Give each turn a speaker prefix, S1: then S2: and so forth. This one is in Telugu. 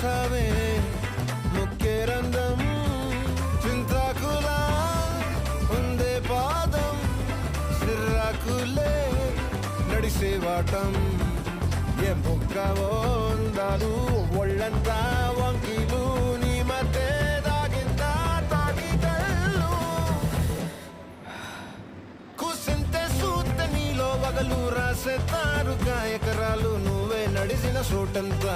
S1: చూసావే ముక్కే రంధ్రం చింతాకులా ఉందే పాదం సిర్రాకులే నడిసే వాటం ఏం బొక్కవో అందాలు ఒళ్ళంతా వంకిలు నీ మధ్య దాగిందా తాగికళ్ళు కూసింతే సూత నీలో వగలు రాసే తారుగా ఎకరాలు నువ్వే నడిసిన చోటంతా